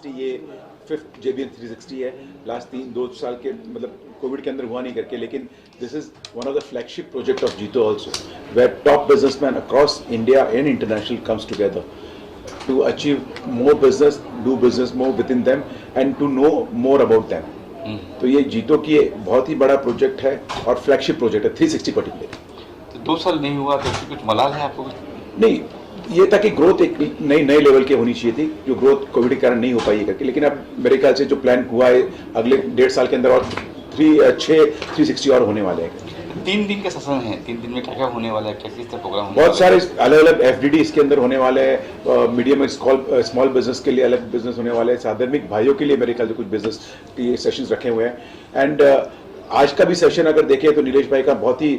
360 ये 5th JBN 360 है। Last 2 साल के मतलब कोविड के अंदर हुआ नहीं करके, लेकिन this is one of the flagship project of JITO also, where top businessman across India and international comes together to achieve more business, do business more within them and to know more about them. तो ये जीतो की बहुत ही बड़ा project है और flagship project है 360 particular. तो 2 साल नहीं हुआ तो उसकी कुछ मलाल है आपको? नहीं, ये ताकि ग्रोथ एक नए लेवल की होनी चाहिए थी, जो ग्रोथ कोविड के कारण नहीं हो पाई है करके, लेकिन अब मेरे ख्याल से जो प्लान हुआ है अगले 1.5 साल के अंदर और 360 और होने वाले हैं। 3 दिन का सेशन है, 3 दिन में क्या क्या होने वाला है, क्या किस तरह प्रोग्राम? बहुत सारे अलग अलग FDD इसके अंदर होने वाले हैं, मीडियम स्मॉल बिजनेस के लिए अलग बिजनेस होने वाले हैं, साधारण भाइयों के लिए मेरे ख्याल से कुछ बिजनेस के सेशंस रखे हुए हैं। एंड आज का भी सेशन अगर देखें तो नीलेश भाई का बहुत ही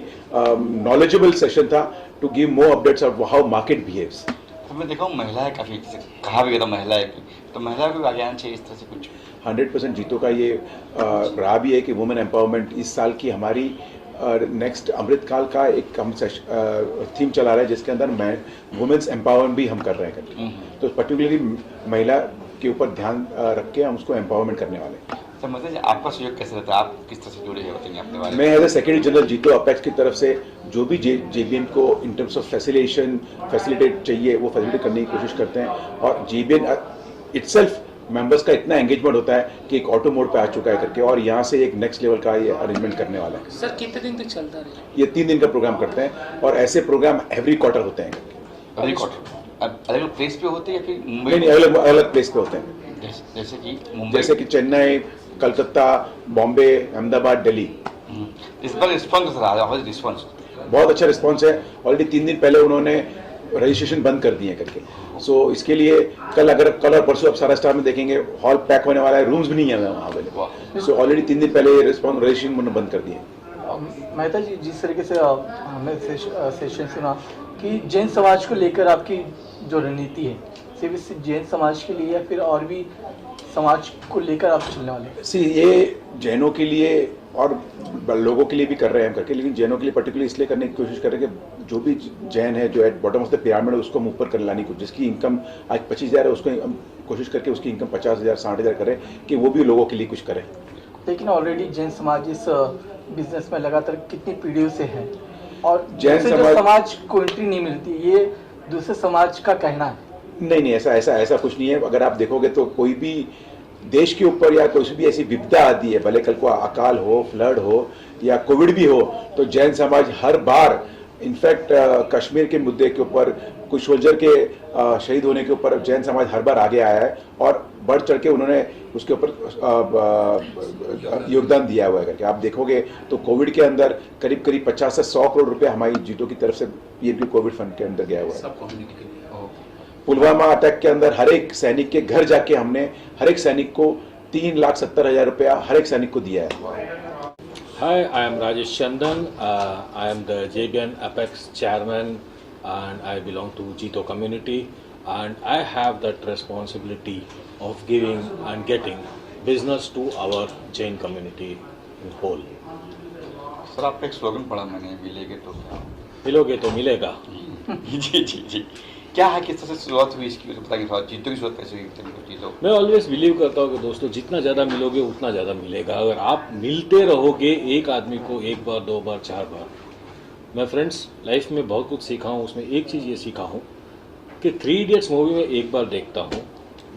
नॉलेजेबल सेशन था to give more updates of how market behaves. तो मैं देखा हूँ महिलाएं काफ़ी, कहा भी गया था महिलाएं की, तो महिलाएं को आगे आना चाहिए इस तरह से कुछ। 100% जीतो का ये रहा भी है कि वुमेन एम्पावरमेंट इस साल की हमारी नेक्स्ट अमृतकाल का एक हम थीम चला रहा है, जिसके अंदर वुमेन्स एम्पावरमेंट भी हम कर रहे हैं। तो पर्टिकुलरली महिला के ऊपर ध्यान रख के हम उसको एम्पावरमेंट करने वाले हैं। तो मतलब आपका सहयोग कैसे रहता है, आप किस तरह से जुड़े हैं, बताइए अपने बारे में। मैं एज ए सेक्रेटरी जनरल जीतो अपेक्स की तरफ से जो भी JBN को इन टर्म्स ऑफ फैसिलिटेट चाहिए वो फैसिलिटेट करने की कोशिश करते हैं, और JBN इटसेल्फ मेंबर्स का इतना एंगेजमेंट होता है कि एक ऑटो मोड पे आ चुका है करके, और यहाँ से एक नेक्स्ट लेवल का ये अरेंजमेंट करने वाला है। सर कितने दिन तक चलता है ये 3 दिन का प्रोग्राम करते हैं, और ऐसे प्रोग्राम एवरी क्वार्टर होते हैं। एवरी क्वार्टर अलग प्लेस पे होते हैं या फिर मुंबई? नहीं, अलग अलग प्लेस पे होते हैं, जैसे कि मुंबई, जैसे कि चेन्नई, कलकत्ता, बॉम्बे, अहमदाबाद, दिल्ली। इस बार रिस्पॉन्स रहा है, रिस्पॉन्स बहुत अच्छा रिस्पॉन्स है। ऑलरेडी 3 दिन पहले उन्होंने रजिस्ट्रेशन बंद कर दिए करके, सो इसके लिए कल और परसों आप सारा स्टाफ में देखेंगे हॉल पैक होने वाला है, रूम्स भी नहीं है वहाँ अवेलेबल। सो ऑलरेडी 3 दिन पहले रजिस्ट्रेशन उन्होंने बंद कर दिए। मेहता जी, जिस तरीके से हमने सेशन सुना कि जैन समाज को लेकर आपकी जो रणनीति है सिर्फ जैन समाज के लिए या फिर और भी समाज को लेकर आप चलने वाले? सी ये जैनों के लिए और लोगों के लिए भी कर रहे हैं हम करके, लेकिन जैनों के लिए पर्टिकुलरली इसलिए करने की कोशिश कर रहे हैं कि जो भी जैन है जो at bottom of the pyramid उसको हम ऊपर कर लाने की, जिसकी इनकम आज 25,000 है उसको हम कोशिश करके उसकी इनकम 50,000 60,000 करें, कि वो भी लोगों के लिए कुछ करें। लेकिन ऑलरेडी जैन समाज इस बिजनेस में लगातार कितनी पीढ़ियों से है, और जैन समाज को एंट्री नहीं मिलती, ये दूसरे समाज का कहना है। नहीं, ऐसा कुछ नहीं है। अगर आप देखोगे तो कोई भी देश के ऊपर या कोई भी ऐसी विपदा आती है, भले कल को अकाल हो, फ्लड हो या कोविड भी हो, तो जैन समाज हर बार, इनफैक्ट कश्मीर के मुद्दे के ऊपर, कुछ सोल्जर के शहीद होने के ऊपर जैन समाज हर बार आगे आया है और बढ़ चढ़ के उन्होंने उसके ऊपर योगदान दिया हुआ है करके। आप देखोगे तो कोविड के अंदर करीब 50 से 100 करोड़ रुपए हमारी जीतो की तरफ से PNP कोविड फंड के अंदर गया हुआ है। पुलवामा अटैक के अंदर हर एक सैनिक के घर जाके हमने हर एक सैनिक को 3,70,000 रुपया हर एक सैनिक को दिया है। Hi, I am Rajesh Chandan. I am the JBN Apex chairman and I belong to Jito community, and I have that responsibility of giving and getting business to our Jain community in whole. Sir आपका एक slogan पढ़ा मैंने, मिलेगे तो क्या? मिलोगे तो मिलेगा। जी क्या है, किस तरह से शुरुआत हुई इसकी, बताइए थोड़ा। जीतो की शुरुआत कैसे हुई? मैं ऑलवेज बिलीव करता हूँ कि दोस्तों जितना ज़्यादा मिलोगे उतना ज़्यादा मिलेगा। अगर आप मिलते रहोगे एक आदमी को 1 बार 2 बार 4 बार। मैं फ्रेंड्स लाइफ में बहुत कुछ सीखा हूँ, उसमें एक चीज़ ये सीखा हूँ कि 3 इडियट्स मूवी में 1 बार देखता हूँ,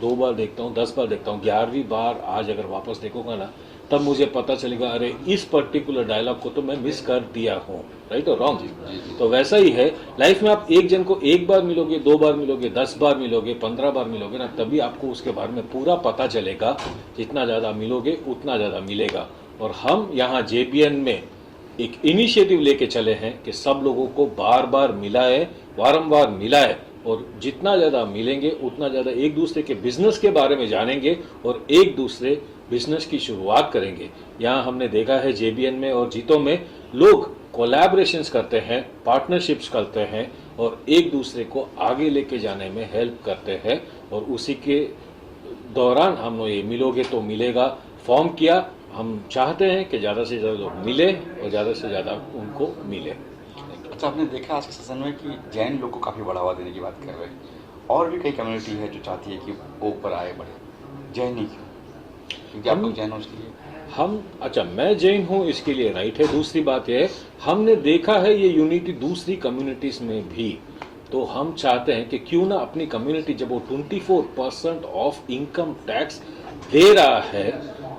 2 बार देखता हूँ, 10 बार देखता हूँ, 11वीं बार आज अगर वापस देखूंगा ना, तब मुझे पता चलेगा अरे इस पर्टिकुलर डायलॉग को तो मैं मिस कर दिया हूँ, राइट और रॉन्ग। तो वैसा ही है लाइफ में, आप एक जन को 1 बार मिलोगे, 2 बार मिलोगे, 10 बार मिलोगे, 15 बार मिलोगे ना, तभी आपको उसके बारे में पूरा पता चलेगा। जितना ज़्यादा मिलोगे उतना ज़्यादा मिलेगा। और हम यहाँ JBN में एक इनिशिएटिव लेके चले हैं कि सब लोगों को बार बार मिलाए, वारंवार मिलाए, और जितना ज़्यादा मिलेंगे उतना ज़्यादा एक दूसरे के बिजनेस के बारे में जानेंगे और एक दूसरे बिजनेस की शुरुआत करेंगे। यहाँ हमने देखा है JBN में और जीतो में लोग कोलैबोरेशंस करते हैं, पार्टनरशिप्स करते हैं और एक दूसरे को आगे लेके जाने में हेल्प करते हैं। और उसी के दौरान हम लोग ये मिलोगे तो मिलेगा फॉर्म किया। हम चाहते हैं कि ज़्यादा से ज़्यादा लोग मिले और ज़्यादा से ज़्यादा उनको मिले। अच्छा, आपने देखा आज के सेशन में कि जैन लोग को काफ़ी बढ़ावा देने की बात कर रहे हैं, और भी कई कम्युनिटी है जो चाहती है कि वो ऊपर आए, बढ़े। जैन ही क्यों? क्योंकि आप लोग जैन हो उसके लिए। हम अच्छा मैं जैन हूँ इसके लिए राइट है। दूसरी बात यह है हमने देखा है ये यूनिटी दूसरी कम्युनिटीज में भी, तो हम चाहते हैं कि क्यों ना अपनी कम्युनिटी जब वो 24% ऑफ इनकम टैक्स दे रहा है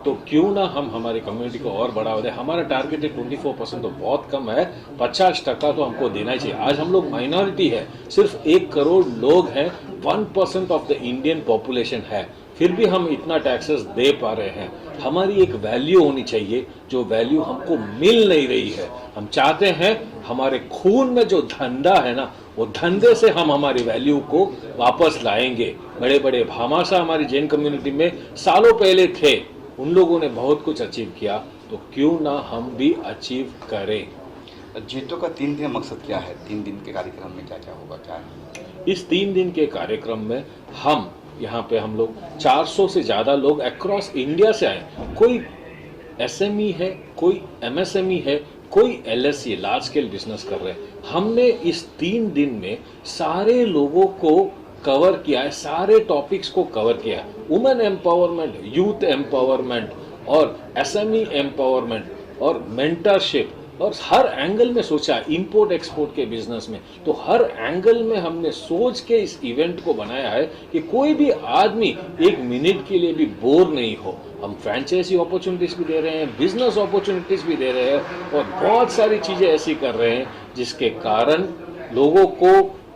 तो क्यों ना हम हमारी कम्युनिटी को और बढ़ावा दें। हमारा टारगेट है 24% तो बहुत कम है, 50% तो हमको देना ही चाहिए। आज हम लोग माइनॉरिटी है, सिर्फ 1 करोड़ लोग हैं, 1% ऑफ द इंडियन पॉपुलेशन है, फिर भी हम इतना टैक्सेस दे पा रहे हैं। हमारी एक वैल्यू होनी चाहिए जो वैल्यू हमको मिल नहीं रही है। हम चाहते हैं हमारे खून में जो धंधा है ना वो धंधे से हम हमारी वैल्यू को वापस लाएंगे। बड़े बड़े भामाशाह हमारी जैन कम्युनिटी में सालों पहले थे, उन लोगों ने बहुत कुछ अचीव किया, तो क्यों ना हम भी अचीव करें। जीतो का 3 दिन का मकसद क्या है? 3 दिन के कार्यक्रम में क्या क्या होगा, क्या है? इस 3 दिन के कार्यक्रम में हम यहाँ पे हम लोग 400 से ज़्यादा लोग अक्रॉस इंडिया से आए। कोई एसएमई है, कोई एमएसएमई है, कोई एलएससी लार्ज स्केल बिजनेस कर रहे हैं। हमने इस 3 दिन में सारे लोगों को कवर किया है, सारे टॉपिक्स को कवर किया है। वुमेन एम्पावरमेंट, यूथ एम्पावरमेंट और एसएमई एम्पावरमेंट और मेंटरशिप, और हर एंगल में सोचा, इंपोर्ट एक्सपोर्ट के बिजनेस में, तो हर एंगल में हमने सोच के इस इवेंट को बनाया है कि कोई भी आदमी 1 मिनट के लिए भी बोर नहीं हो। हम फ्रेंचाइजी अपॉर्चुनिटीज भी दे रहे हैं, बिजनेस अपॉर्चुनिटीज भी दे रहे हैं और बहुत सारी चीजें ऐसी कर रहे हैं जिसके कारण लोगों को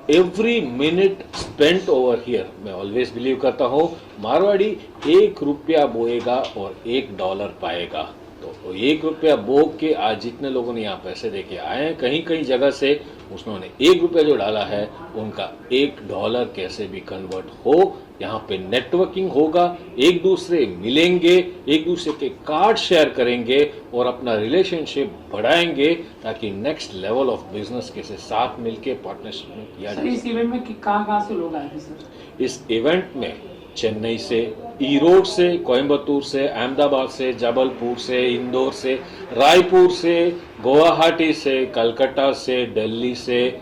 every minute spent over here, मैं ऑलवेज बिलीव करता हूँ मारवाड़ी 1 रुपया बोएगा और $1 पाएगा। तो 1 रुपया बो के आज जितने लोगों ने यहाँ पैसे देके आए हैं कहीं कहीं जगह से, उसने 1 रुपया जो डाला है उनका $1 कैसे भी कन्वर्ट हो। यहाँ पे नेटवर्किंग होगा, एक दूसरे मिलेंगे, एक दूसरे के कार्ड शेयर करेंगे और अपना रिलेशनशिप बढ़ाएंगे ताकि नेक्स्ट लेवल ऑफ बिजनेस कैसे साथ मिलके पार्टनरशिप में किया जाए। इस इवेंट में कहाँ से लोग आए थे सर? इस इवेंट में चेन्नई से, ईरोड से, कोयम्बतूर से, अहमदाबाद से, जबलपुर से, इंदौर से, रायपुर से, गुवाहाटी से, कलकत्ता से, दिल्ली से,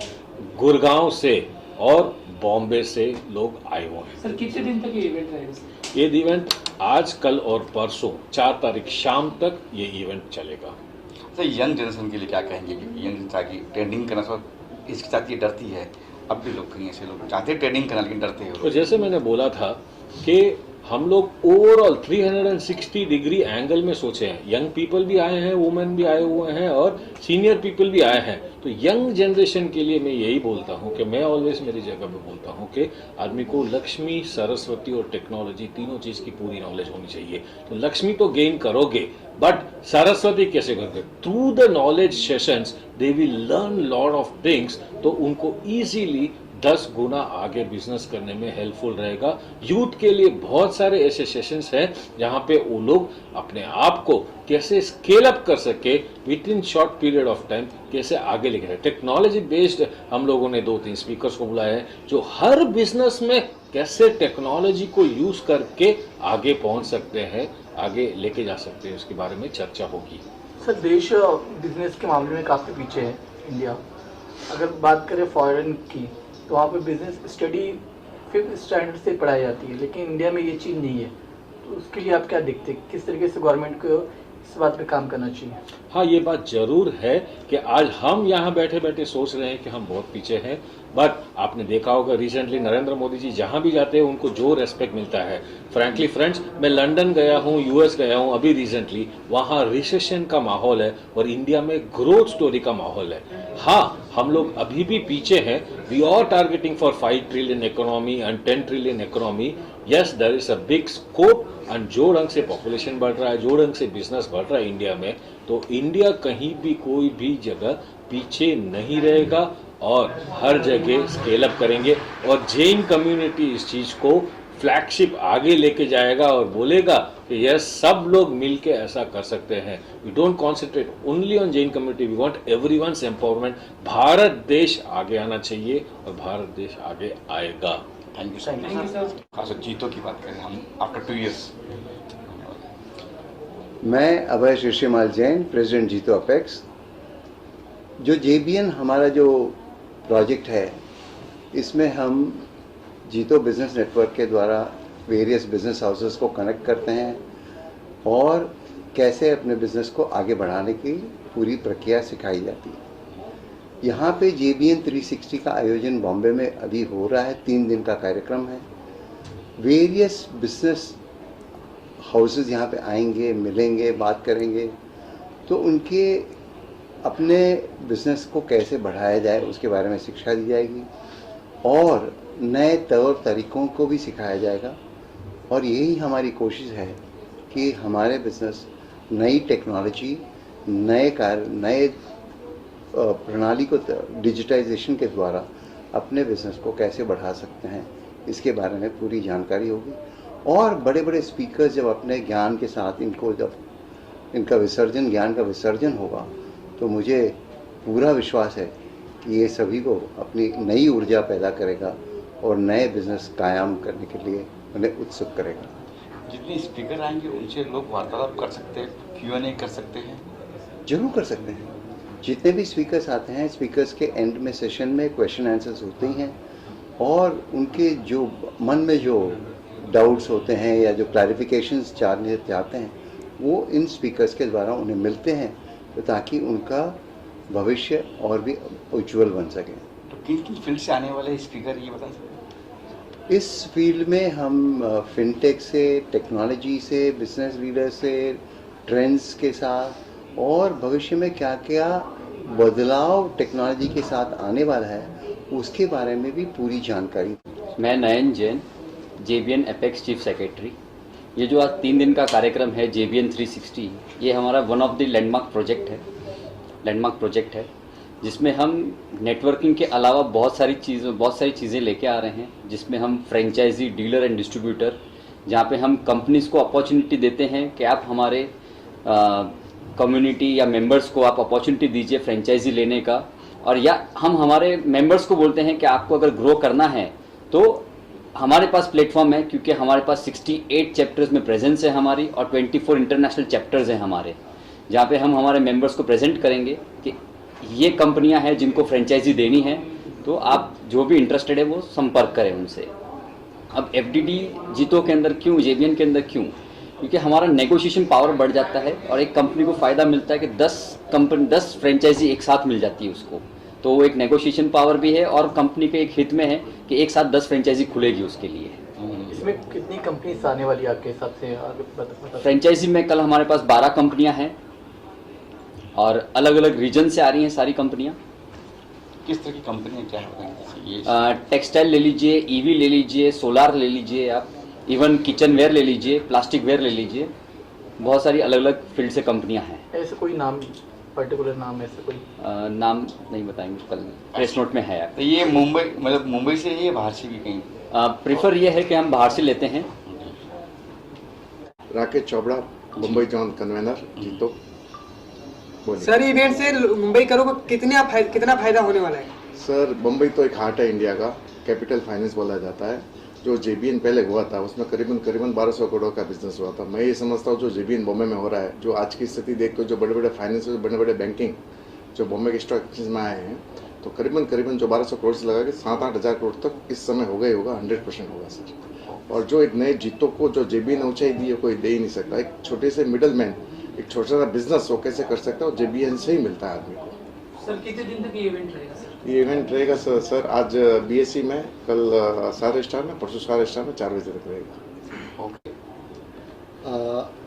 गुड़गांव से और बॉम्बे से लोग आए हुए हैं। सर कितने दिन तक ये इवेंट रहेगा सर? ये इवेंट आज, कल और परसों 4 तारीख शाम तक ये इवेंट चलेगा। तो यंग जनरेशन के लिए क्या कहेंगे? क्योंकि यंग जनरेशन की ट्रेंडिंग करना थोड़ा इसके साथ ये डरती है। अब भी लोग कहीं ऐसे लोग चाहते हैं ट्रेडिंग करना लेकिन डरते हैं। तो जैसे मैंने बोला था कि हम लोग ओवरऑल 360 डिग्री एंगल में सोचे हैं। यंग पीपल भी आए हैं, वुमेन भी आए हुए हैं और सीनियर पीपल भी आए हैं। तो यंग जनरेशन के लिए मैं यही बोलता हूं कि मैं ऑलवेज मेरी जगह पे बोलता हूं कि आदमी को लक्ष्मी, सरस्वती और टेक्नोलॉजी तीनों चीज़ की पूरी नॉलेज होनी चाहिए। तो लक्ष्मी तो गेन करोगे बट सरस्वती कैसे करोगे? Through the knowledge sessions they will learn lot of things, तो उनको ईजीली 10 गुना आगे बिजनेस करने में हेल्पफुल रहेगा। यूथ के लिए बहुत सारे ऐसे सेशंस हैं जहां पे वो लोग अपने आप को कैसे स्केल अप कर सके with in short period of time, कैसे आगे लेके जाए। टेक्नोलॉजी बेस्ड हम लोगों ने 2-3 स्पीकर्स को बुलाया है जो हर बिजनेस में कैसे टेक्नोलॉजी को यूज करके आगे पहुंच सकते हैं, आगे लेके जा सकते हैं, उसके बारे में चर्चा होगी। सर देश बिजनेस के मामले में काफ़ी पीछे है इंडिया। अगर बात करें फॉरेन की तो वहाँ पे बिजनेस स्टडी 5th स्टैंडर्ड से पढ़ाई जाती है, लेकिन इंडिया में ये चीज़ नहीं है। तो उसके लिए आप क्या देखते हैं, किस तरीके से गवर्नमेंट को इस बात पे काम करना चाहिए? हाँ, ये बात जरूर है कि आज हम यहाँ बैठे बैठे सोच रहे हैं कि हम बहुत पीछे हैं, बट आपने देखा होगा रिसेंटली नरेंद्र मोदी जी जहाँ भी जाते हैं उनको जो रेस्पेक्ट मिलता है। फ्रैंकली फ्रेंड्स, मैं लंदन गया हूँ, यूएस गया हूँ अभी रिसेंटली, वहाँ रिसेशन का माहौल है और इंडिया में ग्रोथ स्टोरी का माहौल है। हाँ, हम लोग अभी भी पीछे हैं। We are targeting for 5 trillion economy and 10 trillion economy. Yes, there is a big scope and जो ढंग से पॉपुलेशन बढ़ रहा है, जो ढंग से बिजनेस बढ़ रहा है इंडिया में, तो इंडिया कहीं भी कोई भी जगह पीछे नहीं रहेगा और हर जगह स्केल अप करेंगे। और जैन कम्युनिटी इस चीज़ को फ्लैगशिप आगे लेके जाएगा और बोलेगा कि यह सब लोग मिलके ऐसा कर सकते हैं। We don't concentrate only on Jain community, we want everyone's empowerment. Bharat देश आगे आना चाहिए और भारत देश आगे आएगा। Thank you sir. Thank you sir. खास जीतो की बात करें हम आफ्टर 2 इयर्स। मैं अभय शिशिमाल जैन, प्रेसिडेंट जीतो अपेक्स। जो JBN हमारा जो प्रोजेक्ट है, इसमें हम जीतो बिजनेस नेटवर्क के द्वारा वेरियस बिजनेस हाउसेस को कनेक्ट करते हैं और कैसे अपने बिजनेस को आगे बढ़ाने की पूरी प्रक्रिया सिखाई जाती है। यहाँ पे JBN 360 का आयोजन बॉम्बे में अभी हो रहा है, 3 दिन का कार्यक्रम है। वेरियस बिजनेस हाउसेस यहाँ पे आएंगे, मिलेंगे, बात करेंगे, तो उनके अपने बिजनेस को कैसे बढ़ाया जाए उसके बारे में शिक्षा दी जाएगी और नए तौर तरीक़ों को भी सिखाया जाएगा। और यही हमारी कोशिश है कि हमारे बिजनेस नई टेक्नोलॉजी, नए प्रणाली को डिजिटाइजेशन के द्वारा अपने बिजनेस को कैसे बढ़ा सकते हैं, इसके बारे में पूरी जानकारी होगी। और बड़े बड़े स्पीकर्स जब अपने ज्ञान के साथ जब इनका ज्ञान का विसर्जन होगा, तो मुझे पूरा विश्वास है कि ये सभी को अपनी नई ऊर्जा पैदा करेगा और नए बिजनेस कायम करने के लिए उन्हें उत्सुक करेगा। जितने स्पीकर आएंगे उनसे लोग वार्तालाप कर सकते हैं, Q&A कर सकते हैं। जरूर कर सकते हैं। जितने भी स्पीकर्स आते हैं, स्पीकर्स के एंड में सेशन में क्वेश्चन आंसर्स होते ही हैं और उनके जो मन में जो डाउट्स होते हैं या जो क्लैरिफिकेशंस चाहते हैं, वो इन स्पीकर्स के द्वारा उन्हें मिलते हैं, तो ताकि उनका भविष्य और भी उज्ज्वल बन सके। तो किन किन फील्ड से आने वाले स्पीकर ये बता सकते हैं? इस फील्ड में हम फिनटेक से, टेक्नोलॉजी से, बिजनेस लीडर से, ट्रेंड्स के साथ और भविष्य में क्या क्या बदलाव टेक्नोलॉजी के साथ आने वाला है उसके बारे में भी पूरी जानकारी। मैं Nayan Jain, JBN apex chief secretary. ये जो आज 3 दिन का कार्यक्रम है JBN 360, ये हमारा one of the landmark project है जिसमें हम नेटवर्किंग के अलावा बहुत सारी चीज़ें लेके आ रहे हैं, जिसमें हम फ्रेंचाइजी, डीलर एंड डिस्ट्रीब्यूटर, जहाँ पे हम कंपनीज़ को अपॉर्चुनिटी देते हैं कि आप हमारे कम्युनिटी या मेंबर्स को आप अपॉर्चुनिटी दीजिए फ्रेंचाइजी लेने का, और या हम हमारे मेंबर्स को बोलते हैं कि आपको अगर ग्रो करना है तो हमारे पास प्लेटफॉर्म है, क्योंकि हमारे पास 68 चैप्टर्स में प्रेजेंस है हमारी और 24 इंटरनेशनल चैप्टर्स हैं हमारे, जहाँ पे हम हमारे मेंबर्स को प्रेजेंट करेंगे कि ये कंपनियां हैं जिनको फ्रेंचाइजी देनी है, तो आप जो भी इंटरेस्टेड है वो संपर्क करें उनसे। अब FDD जीतो के अंदर क्यों, JBN के अंदर क्यों? क्योंकि हमारा नेगोशिएशन पावर बढ़ जाता है और एक कंपनी को फ़ायदा मिलता है कि 10 फ्रेंचाइजी एक साथ मिल जाती है उसको, तो वो एक नेगोशिएशन पावर भी है और कंपनी के एक हित में है कि एक साथ 10 फ्रेंचाइजी खुलेगी उसके लिए। इसमें कितनी कंपनीज आने वाली है आपके हिसाब से? बता। फ्रेंचाइजी में कल हमारे पास 12 कंपनियां हैं और अलग अलग रीजन से आ रही हैं सारी कंपनियां। किस तरह की कंपनियां क्या है? टेक्सटाइल ले लीजिए, EV ले लीजिए, सोलार ले लीजिए, आप इवन किचन वेयर ले लीजिए, प्लास्टिक वेयर ले लीजिए, बहुत सारी अलग अलग फील्ड से कंपनियां हैं। ऐसे कोई नाम, पर्टिकुलर नाम ऐसे कोई? नाम नहीं बताएंगे, कल प्रेस नोट में है। तो ये मुंबई से ही, बाहर से भी कहीं? प्रेफर ये है कि हम बाहर से लेते हैं। राकेश चोपड़ा, मुंबई जोन कन्वेनर, जीतो। सर, इवेंट से मुंबई करो को कितना फायदा होने वाला है? सर, मुंबई तो एक हार्ट है इंडिया का, कैपिटल फाइनेंस बोला जाता है। जो JBN पहले हुआ था उसमें करीबन 1200 करोड़ का बिजनेस हुआ था। मैं ये समझता हूँ जो JBN बॉम्बे में हो रहा है, जो आज की स्थिति देख कर जो बड़े बड़े फाइनेंस, बड़े बड़े बैंकिंग जो बॉम्बे के स्टॉक एक्सचेंज में आए हैं, तो करीबन जो 1200 करोड़ से लगा के 7-8 हज़ार करोड़ तक इस समय हो गए होगा, 100% होगा सर। और जो एक नए जीतों को जो JBN ऊंचाई दी है कोई दे ही नहीं सकता। एक छोटे से मिडल मैन एक छोटा सा बिजनेस वो कैसे कर सकता है, और JBN से ही मिलता है आदमी को। सर, कितने दिन तक ये इवेंट रहेगा सर? ये इवेंट रहेगा सर आज BSC में, कल सारे स्टार में, परसों सारे स्टार में 4 बजे तक रहेगा। ओके।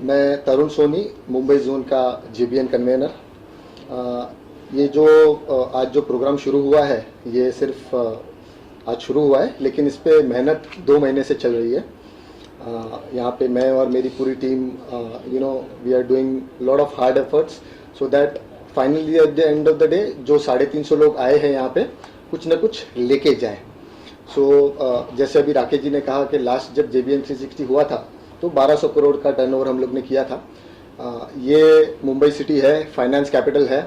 मैं तरुण सोनी, मुंबई जोन का JBN कन्वेनर। ये जो आज जो प्रोग्राम शुरू हुआ है, ये सिर्फ आज शुरू हुआ है, लेकिन इस पे मेहनत 2 महीने से चल रही है। यहाँ पे मैं और मेरी पूरी team we are doing lot of hard efforts so that finally at the end of the day जो 350 लोग आए हैं यहाँ पे कुछ ना कुछ लेके जाएं। जैसे अभी राकेश जी ने कहा कि लास्ट जब JBN 360 हुआ था तो 1200 करोड़ का टर्नओवर हम लोग ने किया था। ये मुंबई सिटी है, फाइनेंस कैपिटल है,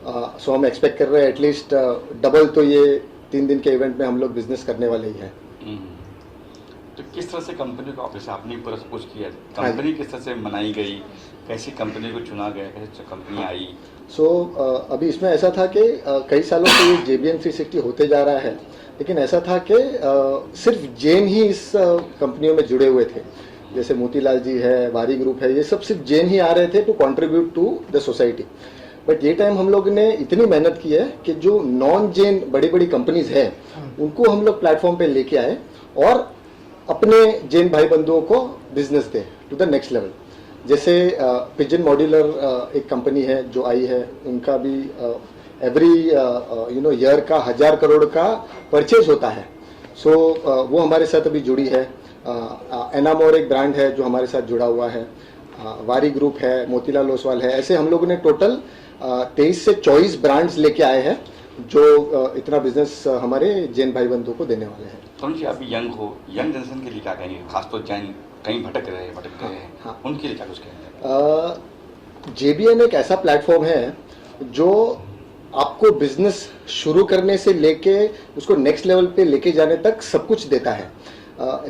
सो हम एक्सपेक्ट कर रहे हैं एटलीस्ट डबल तो ये 3 दिन के इवेंट में हम लोग बिजनेस करने वाले ही हैं। तो किस तरह से कंपनी को, ऑफिस आपने पूरा कुछ किया, कंपनी किस तरह से बनाई गई, कैसी कंपनी को चुना गया, कैसे कंपनी आई? अभी इसमें ऐसा था कि कई सालों से ये JBN 360 होते जा रहा है, लेकिन ऐसा था कि सिर्फ जैन ही इस कंपनियों में जुड़े हुए थे। जैसे मोतीलाल जी है, वारी ग्रुप है, ये सब सिर्फ जैन ही आ रहे थे to contribute to the society. But ये टाइम हम लोग ने इतनी मेहनत की है कि जो नॉन जैन बड़ी बड़ी कंपनीज हैं उनको हम लोग प्लेटफॉर्म पे लेके आए और अपने जैन भाई बंधुओं को बिजनेस दे टू द नेक्स्ट लेवल। जैसे पिजन मॉड्यूलर एक कंपनी है जो आई है, उनका भी एवरी ईयर का 1000 करोड़ का परचेज होता है। सो वो हमारे साथ अभी जुड़ी है। एनामोर एक ब्रांड है जो हमारे साथ जुड़ा हुआ है। वारी ग्रुप है, मोतीलाल ओसवाल है। ऐसे हम लोगों ने टोटल 23 से 24 ब्रांड्स लेके आए हैं जो इतना बिजनेस हमारे जैन भाई बंधुओं को देने वाले हैं। तरुण जी, अभी यंग हो, यंग जनरेशन के लिए क्या कहेंगे? खासतौर जैन कहीं भटक रहे हैं, हाँ। उनके लिए क्या कुछ कहेंगे? JBN एक ऐसा प्लेटफॉर्म है जो आपको बिजनेस शुरू करने से लेके उसको नेक्स्ट लेवल पे लेके जाने तक सब कुछ देता है।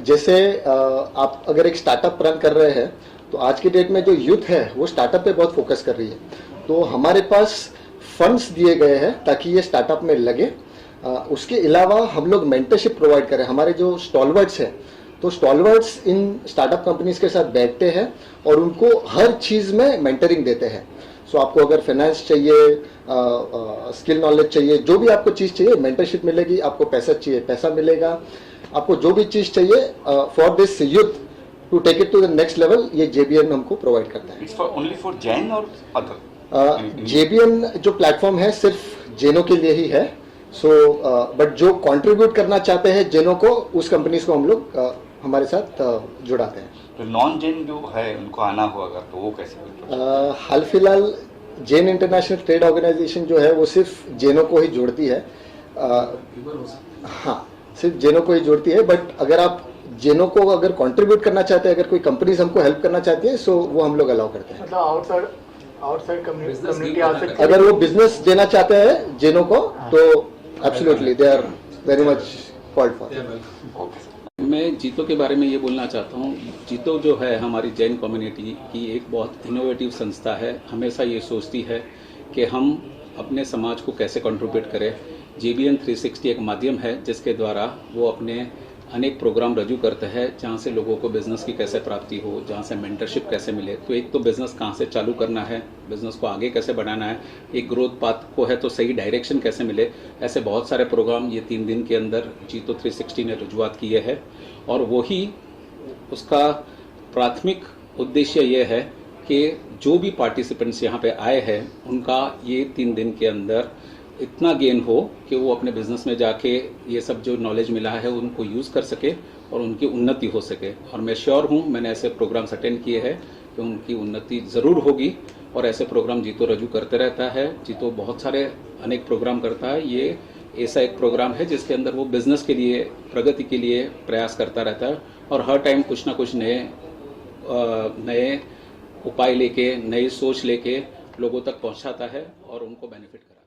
जैसे आप अगर एक स्टार्टअप रन कर रहे हैं तो आज की डेट में जो यूथ है वो स्टार्टअप पे बहुत फोकस कर रही है। तो हमारे पास फंड्स दिए गए हैं ताकि ये स्टार्टअप में लगे। उसके अलावा हम लोग मेंटरशिप प्रोवाइड करें। हमारे जो स्टॉलवर्ड्स हैं, तो स्टॉलवर्ड्स इन स्टार्टअप कंपनीज के साथ बैठते हैं और उनको हर चीज़ में मेंटरिंग देते हैं। सो आपको अगर फाइनेंस चाहिए, स्किल नॉलेज चाहिए, जो भी आपको चीज़ चाहिए मेंटरशिप मिलेगी। आपको पैसा चाहिए, पैसा मिलेगा। आपको जो भी चीज़ चाहिए for this youth to take it to the next level, ये JBN हमको प्रोवाइड करता है। It's for only for Jain और अदर? JBN जो प्लेटफॉर्म है सिर्फ जैनों के लिए ही है। सो बट जो कंट्रीब्यूट करना चाहते हैं जैनों को, उस कंपनीज को हम लोग हमारे साथ जुड़ाते हैं। तो नॉन जैन जो है उनको आना हो अगर, तो वो कैसे? हाल फिलहाल जैन इंटरनेशनल ट्रेड ऑर्गेनाइजेशन जो है वो सिर्फ जैनों को ही जोड़ती है। हाँ, सिर्फ जैनों को ही जोड़ती है। बट अगर आप जैनों को अगर कंट्रीब्यूट करना चाहते हैं, अगर कोई कंपनीज हमको हेल्प करना चाहती है, सो वो हम लोग अलाउ करते हैं। मतलब आउटसाइड कम्युनिटी आ सकती है। अगर वो बिजनेस देना चाहते हैं जैनों को तो absolutely they are very much called for. मैं जीतो के बारे में ये बोलना चाहता हूँ। जीतो जो है हमारी जैन कम्युनिटी की एक बहुत इनोवेटिव संस्था है। हमेशा ये सोचती है कि हम अपने समाज को कैसे कंट्रीब्यूट करें। JBN 360 एक माध्यम है जिसके द्वारा वो अपने अनेक प्रोग्राम रजू करते हैं, जहाँ से लोगों को बिज़नेस की कैसे प्राप्ति हो, जहाँ से मेंटरशिप कैसे मिले। तो एक तो बिज़नेस कहाँ से चालू करना है, बिज़नेस को आगे कैसे बढ़ाना है, एक ग्रोथ पाथ को है तो सही डायरेक्शन कैसे मिले। ऐसे बहुत सारे प्रोग्राम ये 3 दिन के अंदर जीतो 360 ने रजूआत किए हैं और वही उसका प्राथमिक उद्देश्य ये है कि जो भी पार्टिसिपेंट्स यहाँ पे आए हैं उनका ये 3 दिन के अंदर इतना गेन हो कि वो अपने बिजनेस में जाके ये सब जो नॉलेज मिला है उनको यूज़ कर सके और उनकी उन्नति हो सके। और मैं श्योर हूँ, मैंने ऐसे प्रोग्राम्स अटेंड किए हैं कि उनकी उन्नति ज़रूर होगी। और ऐसे प्रोग्राम जीतो रजू करते रहता है। जीतो बहुत सारे अनेक प्रोग्राम करता है। ये ऐसा एक प्रोग्राम है जिसके अंदर वो बिज़नेस के लिए, प्रगति के लिए प्रयास करता रहता है और हर टाइम कुछ ना कुछ नए उपाय लेके, नई सोच लेके लोगों तक पहुंचाता है और उनको बेनिफिट करता है।